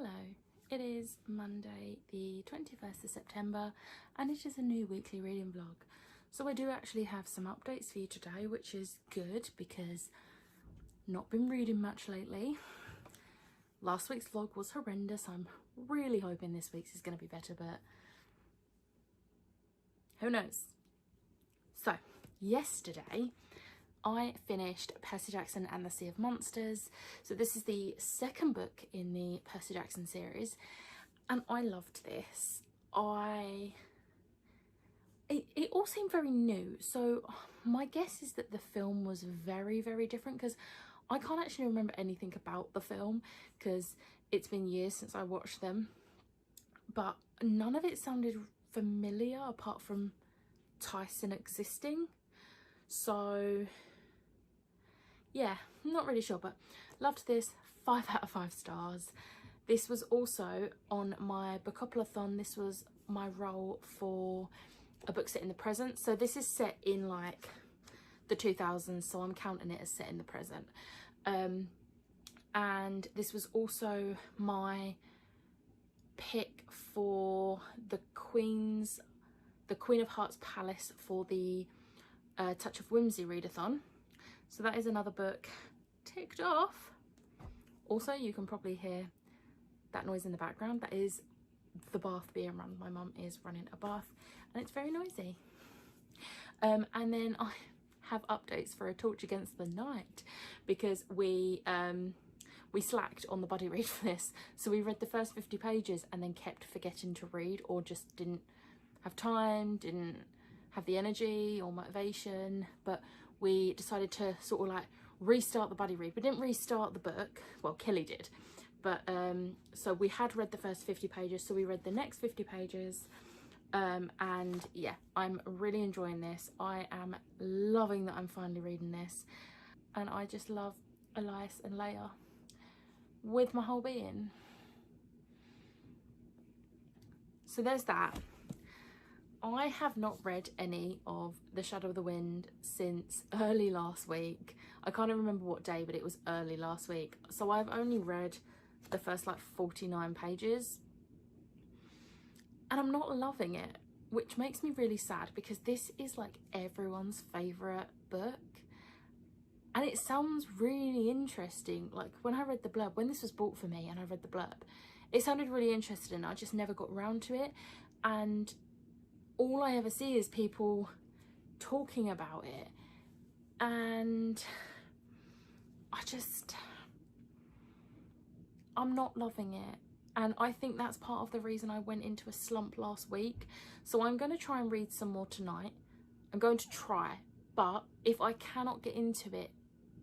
Hello, it is Monday the 21st of September and it is a new weekly reading vlog. So I do actually have some updates for you today, which is good because not been reading much lately. Last week's vlog was horrendous. I'm really hoping this week's is going to be better, but who knows. So yesterday I finished Percy Jackson and the Sea of Monsters. So this is the second book in the Percy Jackson series and I loved this. It all seemed very new, so my guess is that the film was very different because I can't actually remember anything about the film because it's been years since I watched them, but none of it sounded familiar apart from Tyson existing. So yeah, I'm not really sure, but loved this. 5 out of 5 stars. This was also on my Bookopoly-thon. This was my role for a book set in the present. So this is set in like the 2000s, so I'm counting it as set in the present. And this was also my pick for the Queen of Hearts Palace for the Touch of Whimsy readathon. So that is another book ticked off. Also, you can probably hear that noise in the background. That is the bath being run. My mum is running a bath and it's very noisy. And then I have updates for A Torch Against the Night because we slacked on the buddy read for this. So we read the first 50 pages and then kept forgetting to read, or just didn't have time, didn't have the energy or motivation. But we decided to sort of like restart the buddy read. We didn't restart the book, well, Kelly did, but so we had read the first 50 pages, so we read the next 50 pages, and yeah, I'm really enjoying this. I am loving that I'm finally reading this, and I just love Elias and Leia with my whole being. So there's that. I have not read any of The Shadow of the Wind since early last week. I can't even remember what day, but it was early last week. So I've only read the first like 49 pages and I'm not loving it, which makes me really sad because this is like everyone's favourite book and it sounds really interesting. Like when I read the blurb, when this was bought for me and I read the blurb, it sounded really interesting. I just never got around to it, and all I ever see is people talking about it, and I'm not loving it, and I think that's part of the reason I went into a slump last week. So I'm going to try and read some more tonight. I'm going to try, but if I cannot get into it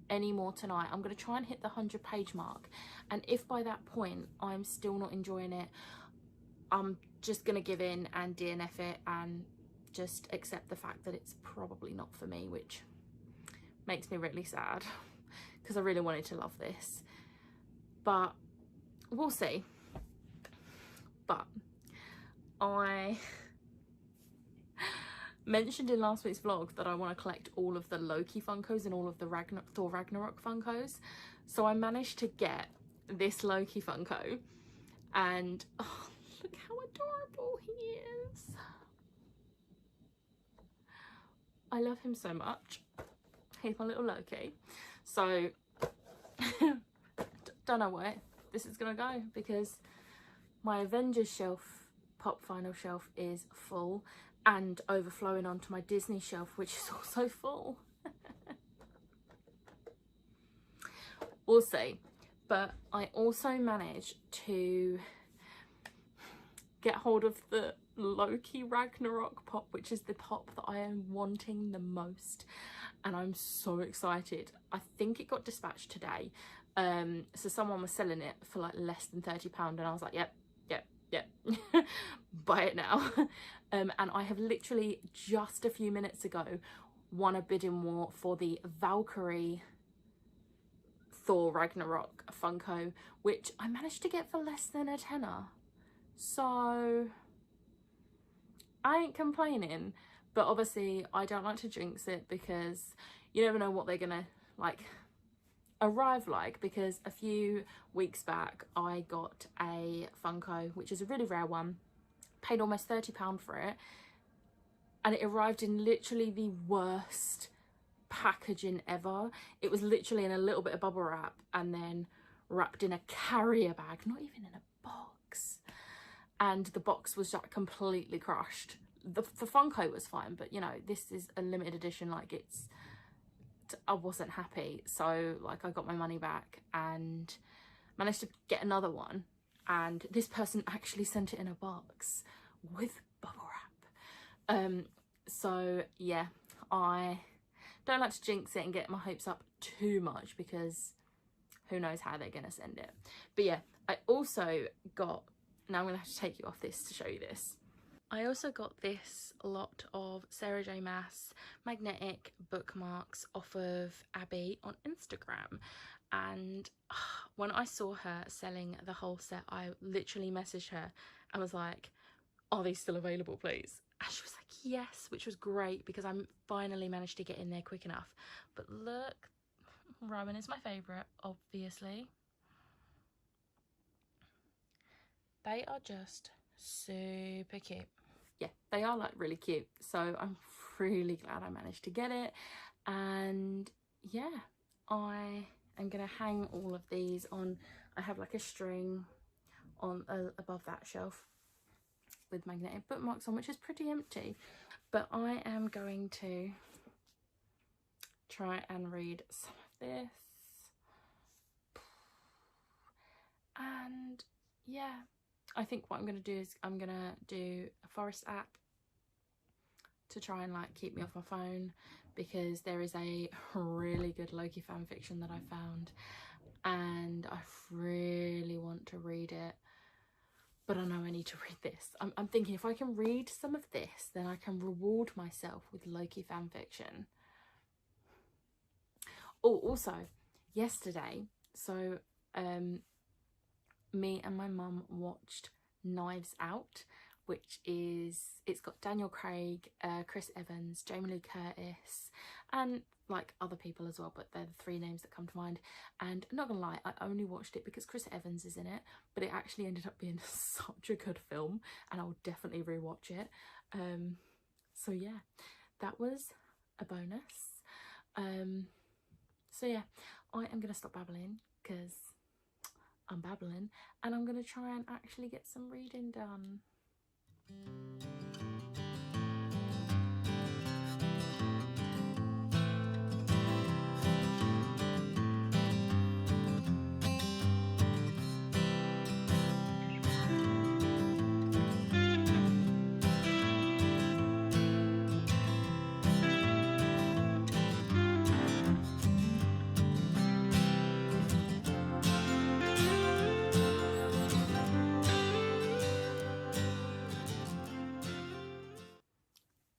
anymore tonight, I'm going to try and hit the 100-page mark, and if by that point I'm still not enjoying it, I'm just gonna give in and DNF it and just accept the fact that it's probably not for me, which makes me really sad because I really wanted to love this, but we'll see. But I mentioned in last week's vlog that I want to collect all of the Loki Funkos and all of the Thor Ragnarok Funkos, so I managed to get this Loki Funko, and oh, look how adorable he is. I love him so much. He's my little Loki. So don't know where this is gonna go because my Avengers shelf, pop vinyl shelf, is full and overflowing onto my Disney shelf, which is also full. We'll see. But I also managed to get hold of the Loki Ragnarok pop, which is the pop that I am wanting the most, and I'm so excited. I think it got dispatched today, so someone was selling it for like less than £30, and I was like, yep buy it now. And I have literally just a few minutes ago won a bidding war for the Valkyrie Thor Ragnarok Funko, which I managed to get for less than a tenner. So I ain't complaining, but obviously I don't like to jinx it because you never know what they're gonna like arrive like, because a few weeks back I got a Funko, which is a really rare one, paid almost £30 for it, and it arrived in literally the worst packaging ever. It was literally in a little bit of bubble wrap and then wrapped in a carrier bag, not even in a box, and the box was just completely crushed. The Funko was fine, but you know, this is a limited edition, like I wasn't happy. So like I got my money back and managed to get another one, and this person actually sent it in a box with bubble wrap. So yeah, I don't like to jinx it and get my hopes up too much, because who knows how they're gonna send it. But yeah, I also got, now I'm gonna have to take you off this to show you this. I also got this lot of Sarah J Maas magnetic bookmarks off of Abby on Instagram, and when I saw her selling the whole set, I literally messaged her and was like, are these still available, please? And she was like, yes, which was great because I finally managed to get in there quick enough. But look, Rowan is my favourite, obviously. They are just super cute. Yeah, they are like really cute. So I'm really glad I managed to get it. And yeah, I am gonna hang all of these on, I have like a string on above that shelf with magnetic bookmarks on, which is pretty empty. But I am going to try and read some of this. And yeah, I think what I'm going to do is I'm going to do a Forest app to try and like keep me off my phone, because there is a really good Loki fan fiction that I found and I really want to read it, but I know I need to read this. I'm thinking if I can read some of this, then I can reward myself with Loki fan fiction. Oh, also yesterday, so me and my mum watched Knives Out, which is, it's got Daniel Craig, Chris Evans, Jamie Lee Curtis, and like other people as well, but they're the three names that come to mind. And I'm not gonna lie, I only watched it because Chris Evans is in it, but it actually ended up being such a good film and I'll definitely rewatch it. So yeah, that was a bonus. So yeah, I am gonna stop babbling because I'm babbling, and I'm gonna try and actually get some reading done.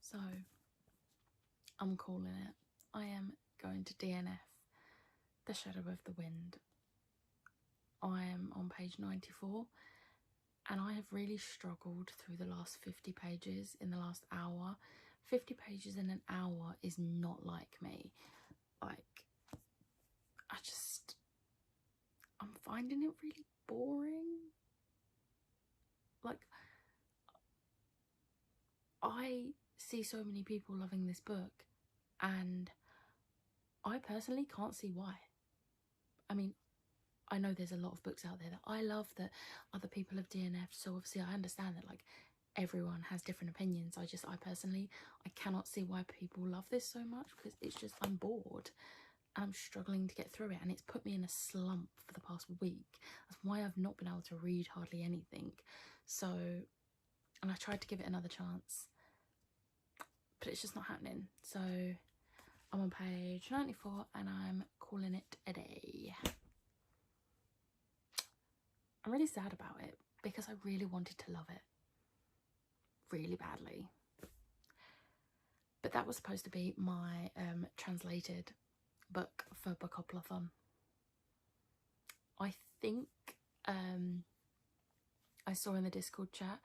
So I'm calling it. I am going to DNF The Shadow of the Wind. I am on page 94 and I have really struggled through the last 50 pages in the last hour. 50 pages in an hour is not like me. Like, I'm finding it really boring. Like, I see so many people loving this book and I personally can't see why. I mean, I know there's a lot of books out there that I love that other people have DNF'd, so obviously I understand that like everyone has different opinions. I personally, I cannot see why people love this so much, because it's just, I'm bored and I'm struggling to get through it, and it's put me in a slump for the past week. That's why I've not been able to read hardly anything. So, and I tried to give it another chance, but it's just not happening. So I'm on page 94 and I'm calling it a day. I'm really sad about it because I really wanted to love it really badly. But that was supposed to be my translated book for Bookoplathon. I think I saw in the Discord chat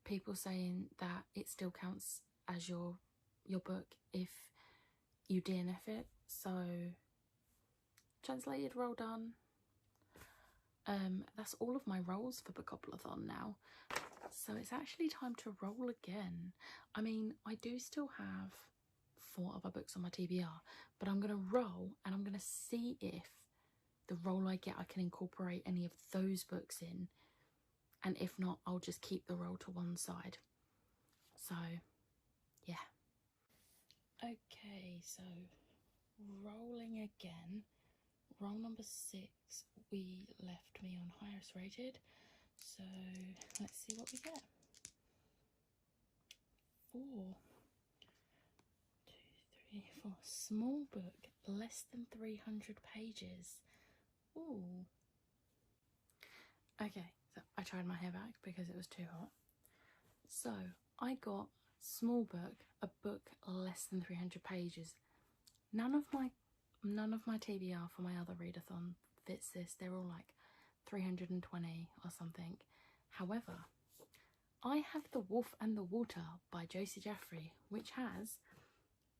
people saying that it still counts as your book if you DNF it. So translated, roll done. That's all of my rolls for Bookopoly-thon now. So it's actually time to roll again. I mean, I do still have 4 other books on my TBR, but I'm going to roll and I'm going to see if the roll I get, I can incorporate any of those books in. And if not, I'll just keep the roll to one side. So, yeah. Okay, so rolling again. Roll number 6, we left me on highest rated. So let's see what we get. 4, 2, 3, 4. Small book, less than 300 pages. Ooh. Okay, so I tried my hair back because it was too hot. So I got small book, a book less than 300 pages. None of my TBR for my other readathon fits this. They're all like 320 or something. However, I have The Wolf and the Water by Josie Jaffrey, which has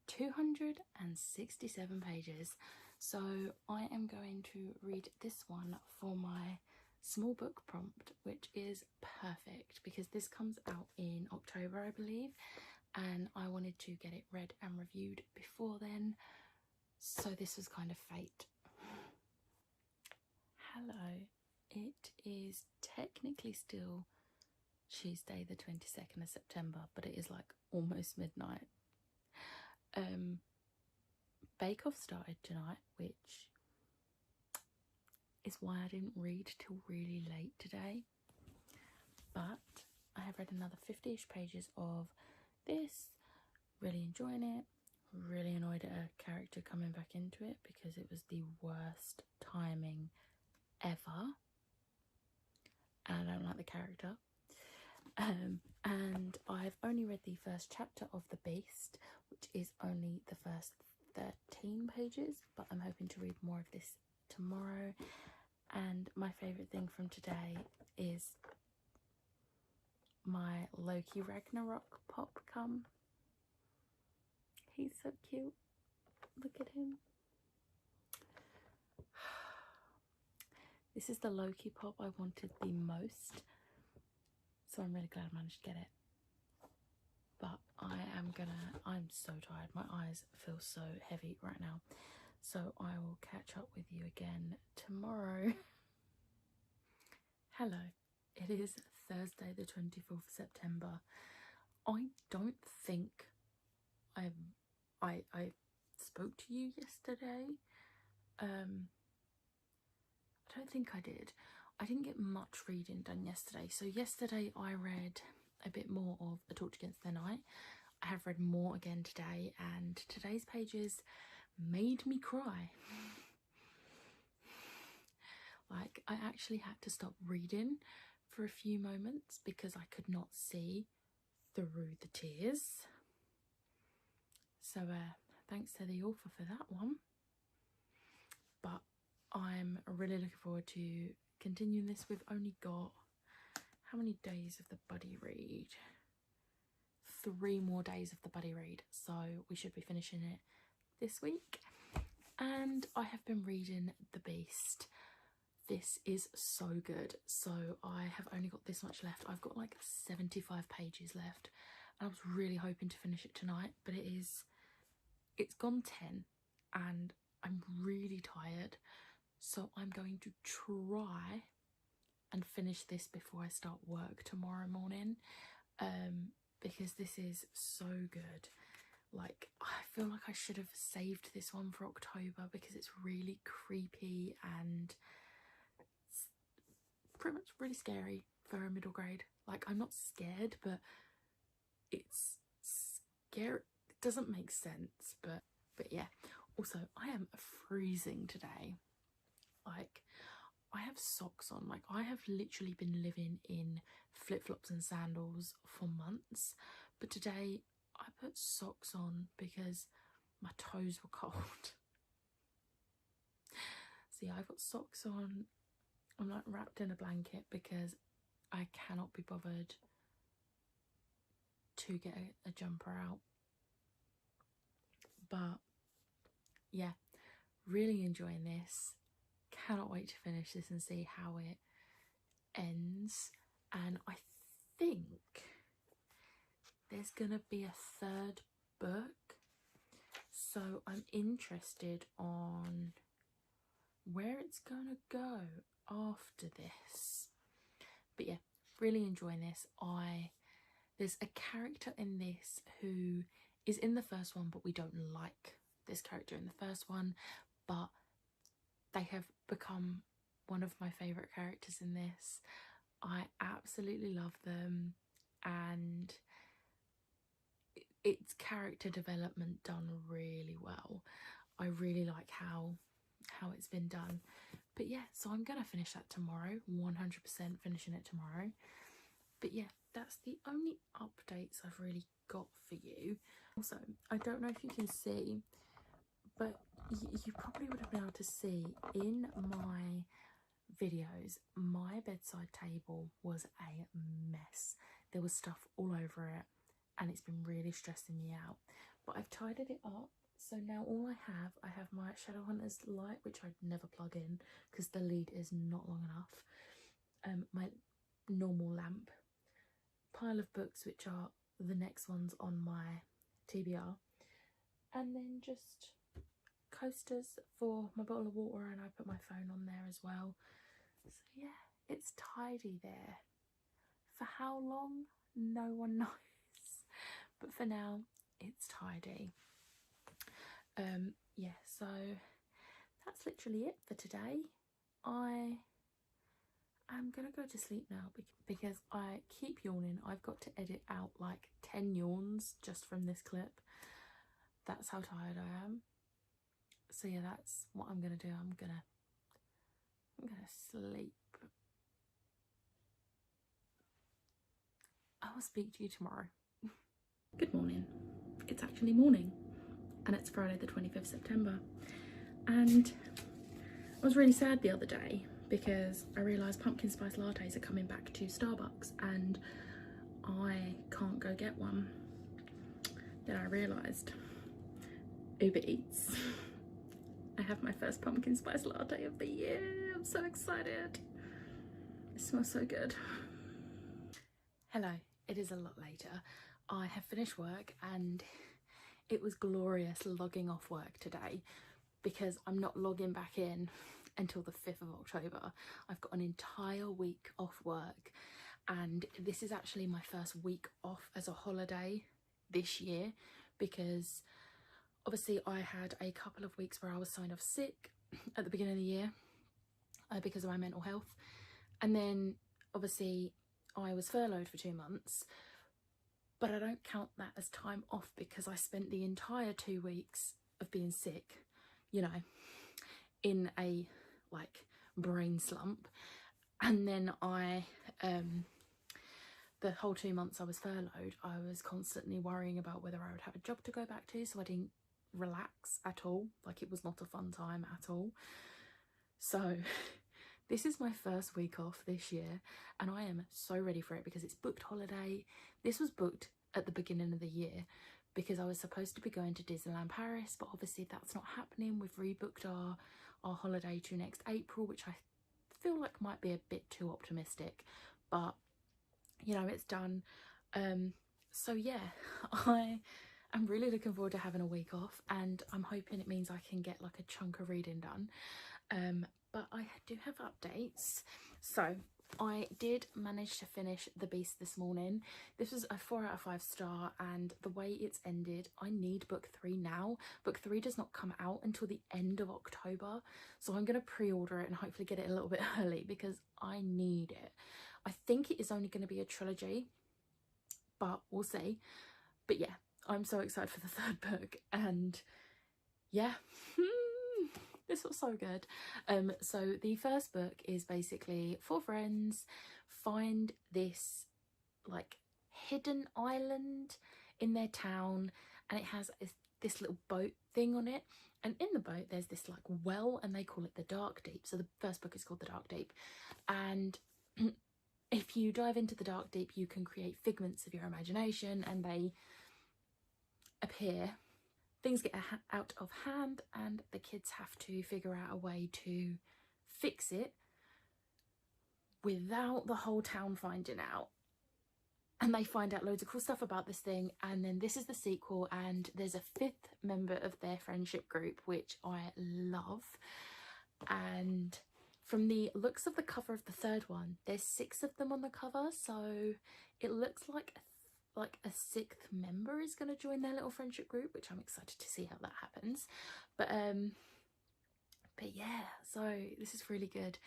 267 pages. So I am going to read this one for my small book prompt, which is perfect because this comes out in October, I believe, and I wanted to get it read and reviewed before then. So this was kind of fate. Hello, it is technically still Tuesday the 22nd of September, but it is like almost midnight. Bake Off started tonight, which is why I didn't read till really late today. But I have read another 50-ish pages of this, really enjoying it. Really annoyed at a character coming back into it because it was the worst timing ever, and I don't like the character. And I've only read the first chapter of The Beast, which is only the first 13 pages, but I'm hoping to read more of this tomorrow. And my favourite thing from today is my Loki Ragnarok pop come. He's so cute. Look at him. This is the Loki pop I wanted the most. So I'm really glad I managed to get it. But I'm so tired. My eyes feel so heavy right now. So I will catch up with you again tomorrow. Hello. It is Thursday the 24th of September. I don't think I spoke to you yesterday. I don't think I did. I didn't get much reading done yesterday. So yesterday I read a bit more of A Torch Against the Night. I have read more again today, and today's pages made me cry. Like, I actually had to stop reading for a few moments because I could not see through the tears. So thanks to the author for that one. But I'm really looking forward to continuing this. We've only got, how many days of the buddy read? 3 more days of the buddy read. So we should be finishing it this week. And I have been reading The Beast. This is so good. So I have only got this much left. I've got like 75 pages left. And I was really hoping to finish it tonight, but it's gone 10 and I'm really tired. So I'm going to try and finish this before I start work tomorrow morning, because this is so good. Like, I feel like I should have saved this one for October because it's really creepy and it's pretty much really scary for a middle grade. Like, I'm not scared, but it's scary. It doesn't make sense, but yeah. Also, I am freezing today. Like, I have socks on. Like, I have literally been living in flip-flops and sandals for months, but today I put socks on because my toes were cold. So yeah, I've got socks on. I'm like wrapped in a blanket because I cannot be bothered to get a jumper out. But yeah, really enjoying this. Cannot wait to finish this and see how it ends. And I think there's gonna be a third book, so I'm interested on where it's gonna go after this. But yeah, really enjoying this. There's a character in this who is in the first one, but we don't like this character in the first one, but they have become one of my favourite characters in this. I absolutely love them, and it's character development done really well. I really like how it's been done. But yeah, so I'm gonna finish that tomorrow, 100% finishing it tomorrow. But yeah, that's the only updates I've really got for you. Also, I don't know if you can see, but you probably would have been able to see in my videos, my bedside table was a mess. There was stuff all over it, and it's been really stressing me out. But I've tidied it up, so now all I have my Shadowhunters light, which I'd never plug in because the lead is not long enough. My normal lamp, pile of books, which are the next ones on my TBR, and then just coasters for my bottle of water, and I put my phone on there as well. So yeah, it's tidy there. For how long, no one knows, but for now it's tidy. Yeah, so that's literally it for today. I'm gonna go to sleep now because I keep yawning. I've got to edit out like 10 yawns just from this clip. That's how tired I am. So yeah, that's what I'm gonna do. I'm gonna sleep. I will speak to you tomorrow. Good morning. It's actually morning, and it's Friday the 25th September. And I was really sad the other day because I realised pumpkin spice lattes are coming back to Starbucks and I can't go get one. Then I realised Uber Eats. I have my first pumpkin spice latte of the year. I'm so excited. It smells so good. Hello, it is a lot later. I have finished work and it was glorious logging off work today because I'm not logging back in until the 5th of October. I've got an entire week off work, and this is actually my first week off as a holiday this year because obviously I had a couple of weeks where I was signed off sick at the beginning of the year because of my mental health, and then obviously I was furloughed for 2 months, but I don't count that as time off because I spent the entire 2 weeks of being sick, you know, in a like brain slump. And then the whole 2 months I was furloughed, I was constantly worrying about whether I would have a job to go back to, so I didn't relax at all. Like, it was not a fun time at all. So this is my first week off this year and I am so ready for it because it's booked holiday. This was booked at the beginning of the year because I was supposed to be going to Disneyland Paris, but obviously that's not happening. We've rebooked our holiday to next April, which I feel like might be a bit too optimistic, but you know, it's done. So yeah, I am really looking forward to having a week off, and I'm hoping it means I can get like a chunk of reading done. But I do have updates. So I did manage to finish The Beast this morning. This was a 4 out of 5 star, and the way it's ended, I need book 3 now. Book 3 does not come out until the end of October, so I'm going to pre-order it and hopefully get it a little bit early because I need it. I think it is only going to be a trilogy, but we'll see. But yeah, I'm so excited for the 3rd book, and yeah. This was so good. So the first book is basically 4 friends find this like hidden island in their town, and it has this little boat thing on it, and in the boat there's this like well, and they call it the Dark Deep. So the first book is called the Dark Deep, and if you dive into the Dark Deep you can create figments of your imagination and they appear things get out of hand and the kids have to figure out a way to fix it without the whole town finding out. And they find out loads of cool stuff about this thing, and then this is the sequel, and there's a 5th member of their friendship group, which I love. And from the looks of the cover of the 3rd one, there's 6 of them on the cover, so it looks like a 6th member is going to join their little friendship group, which I'm excited to see how that happens. But yeah, so this is really good.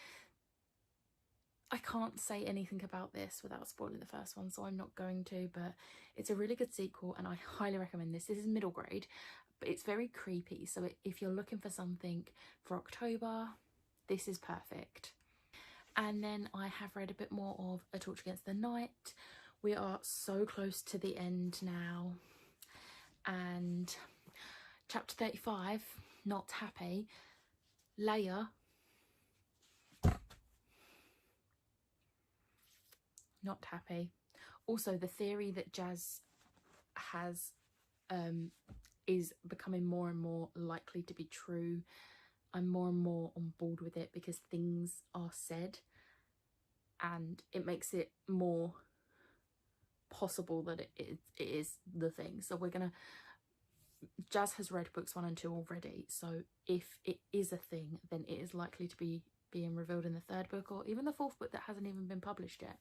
I can't say anything about this without spoiling the 1st one, so I'm not going to, but it's a really good sequel and I highly recommend this. This is middle grade, but it's very creepy, so if you're looking for something for October, this is perfect. And then I have read a bit more of A Torch Against the Night. We are so close to the end now, and chapter 35, Not Happy, Leia not happy. Also, the theory that Jazz has is becoming more and more likely to be true. I'm more and more on board with it because things are said and it makes it more possible that it is the thing. So we're gonna, Jazz has read books 1 and 2 already, so if it is a thing, then it is likely to be being revealed in the 3rd book or even the 4th book that hasn't even been published yet.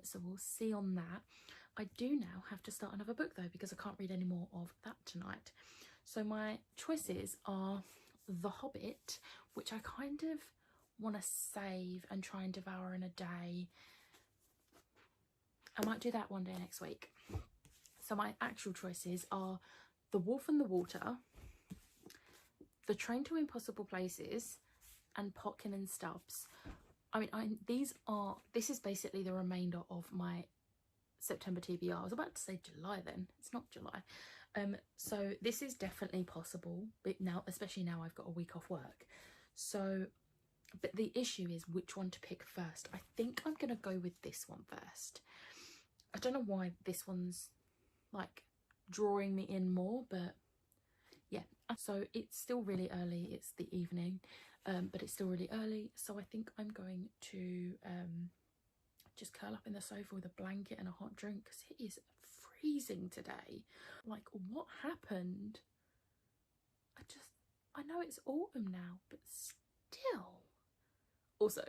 So we'll see on that. I do now have to start another book though, because I can't read any more of that tonight. So my choices are The Hobbit, which I kind of want to save and try and devour in a day. I might do that one day next week. So my actual choices are The Wolf and the Water, The Train to Impossible Places, and Potkin and Stubbs. I mean, this is basically the remainder of my September TBR. I was about to say July then. It's not July. So this is definitely possible, but now, especially now I've got a week off work. So, but the issue is which one to pick first. I think I'm going to go with this one first. I don't know why this one's like drawing me in more, but yeah. So it's still really early. It's the evening. But it's still really early, so I think I'm going to just curl up in the sofa with a blanket and a hot drink because it is freezing today. Like, what happened? I know it's autumn now, but still. Also,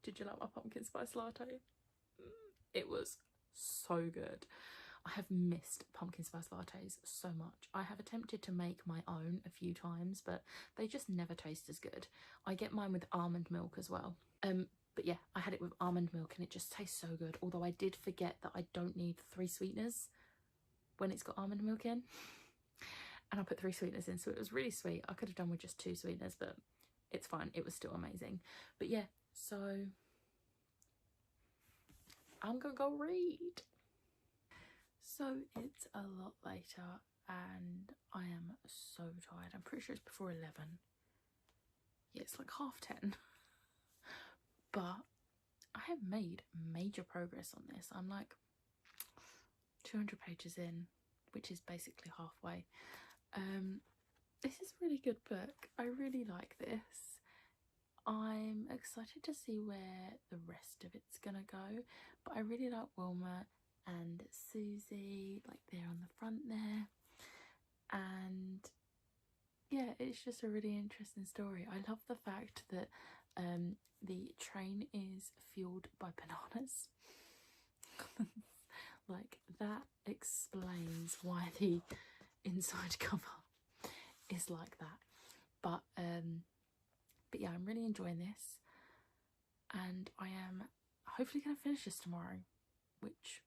did you like my pumpkin spice latte? It was so good. I have missed pumpkin spice lattes so much. I have attempted to make my own a few times, but they just never taste as good. I get mine with almond milk as well. But yeah, I had it with almond milk and it just tastes so good. Although I did forget that I don't need 3 sweeteners when it's got almond milk in. And I put 3 sweeteners in, so it was really sweet. I could have done with just 2 sweeteners, but it's fine. It was still amazing. But yeah, so I'm gonna go read. So it's a lot later and I am so tired. I'm pretty sure it's before 11. Yeah, it's like 10:30. But I have made major progress on this. I'm like 200 pages in, which is basically halfway. This is a really good book. I really like this. I'm excited to see where the rest of it's gonna go, but I really like Wilma and Susie, like they're on the front there, and yeah, it's just a really interesting story. I love the fact that the train is fueled by bananas. Like, that explains why the inside cover is like that. But yeah, I'm really enjoying this, and I am hopefully going to finish this tomorrow, which,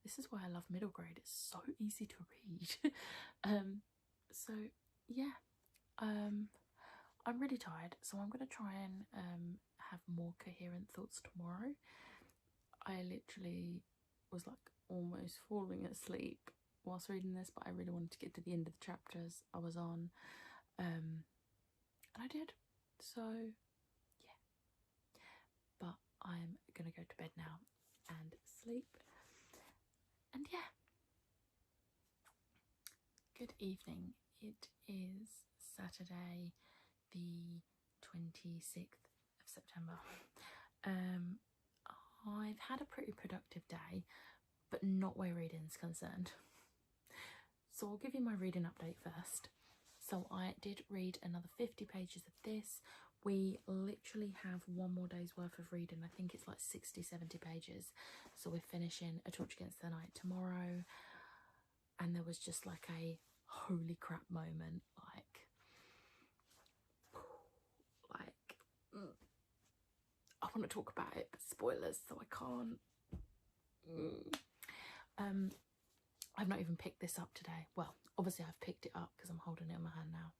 this is why I love middle grade. It's so easy to read. So yeah, I'm really tired, so I'm going to try and have more coherent thoughts tomorrow. I literally was like almost falling asleep whilst reading this, but I really wanted to get to the end of the chapters I was on, and I did. So yeah, but I'm gonna go to bed now and sleep, and yeah, evening. It is Saturday the 26th of September. I've had a pretty productive day, but not where reading's concerned. So I'll give you my reading update first. So I did read another 50 pages of this. We literally have one more day's worth of reading. I think it's like 60-70 pages. So we're finishing A Torch Against the Night tomorrow. And there was just like a holy crap moment, I want to talk about it, but spoilers, so I can't. I've not even picked this up today. Well, obviously I've picked it up because I'm holding it in my hand now.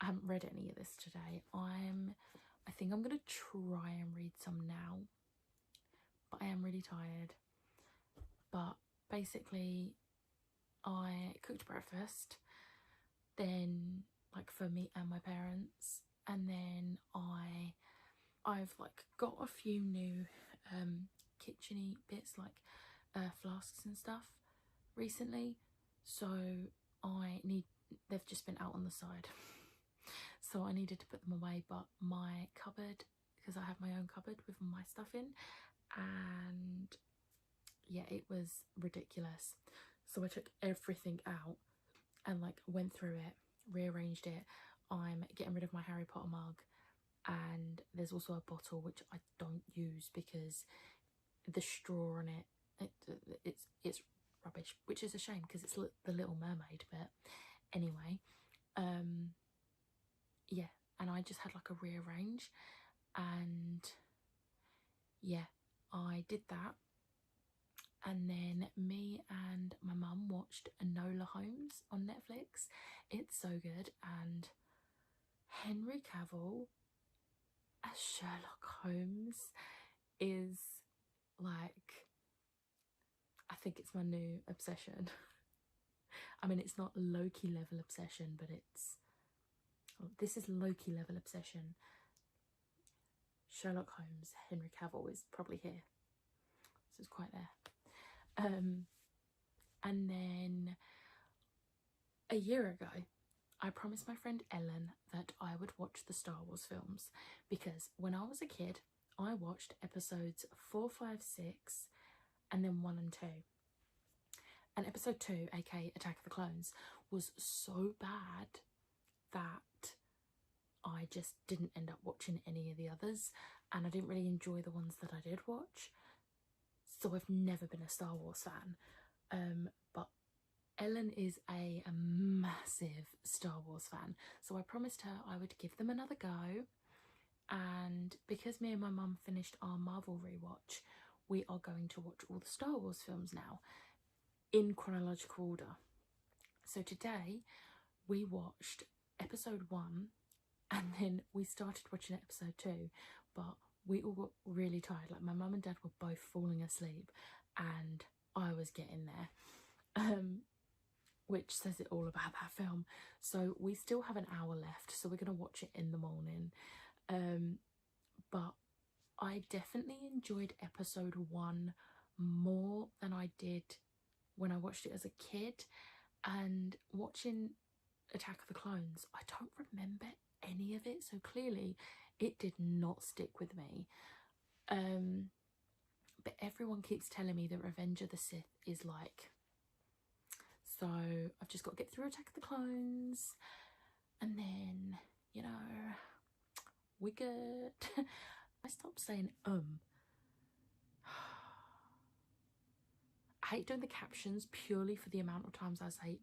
I haven't read any of this today. I think I'm gonna try and read some now, but I am really tired. But basically, I cooked breakfast, then like for me and my parents, and then I've like got a few new kitcheny bits like flasks and stuff recently, so they've just been out on the side. So I needed to put them away, but my cupboard, because I have my own cupboard with my stuff in, and yeah, it was ridiculous. So I took everything out and like went through it, rearranged it. I'm getting rid of my Harry Potter mug, and there's also a bottle which I don't use because the straw on it's rubbish, which is a shame because it's the Little Mermaid bit. Anyway, yeah, and I just had like a rearrange, and yeah, I did that. And then me and my mum watched Enola Holmes on Netflix. It's so good. And Henry Cavill as Sherlock Holmes is like, I think it's my new obsession. I mean, it's not Loki level obsession, but this is Loki level obsession. Sherlock Holmes, Henry Cavill is probably here. So it's quite there. And then a year ago, I promised my friend Ellen that I would watch the Star Wars films, because when I was a kid, I watched episodes 4, 5, 6, and then 1 and 2. And episode 2, aka Attack of the Clones, was so bad that I just didn't end up watching any of the others, and I didn't really enjoy the ones that I did watch. So I've never been a Star Wars fan. But Ellen is a massive Star Wars fan, so I promised her I would give them another go. And because me and my mum finished our Marvel rewatch, we are going to watch all the Star Wars films now in chronological order. So today we watched episode 1, and then we started watching episode 2, but we all got really tired. Like my mum and dad were both falling asleep and I was getting there, which says it all about that film. So we still have an hour left, so we're going to watch it in the morning. But I definitely enjoyed episode 1 more than I did when I watched it as a kid. And watching Attack of the Clones, I don't remember any of it, so clearly it did not stick with me. But everyone keeps telling me that Revenge of the Sith is like, so I've just got to get through Attack of the Clones, and then, you know, we're good. I stopped saying I hate doing the captions purely for the amount of times I say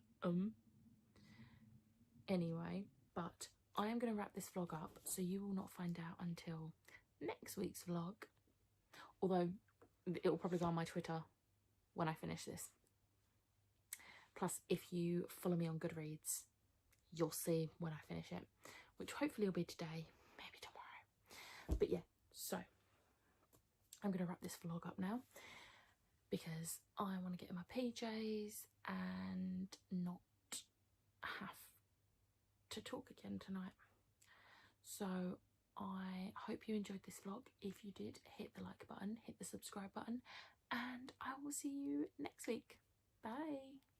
Anyway, but I am going to wrap this vlog up, so you will not find out until next week's vlog. Although it will probably go on my Twitter when I finish this. Plus, if you follow me on Goodreads, you'll see when I finish it, which hopefully will be today, maybe tomorrow. But yeah, so I'm going to wrap this vlog up now because I want to get in my PJs and not have to talk again tonight. So I hope you enjoyed this vlog. If you did, hit the like button, hit the subscribe button, and I will see you next week. Bye.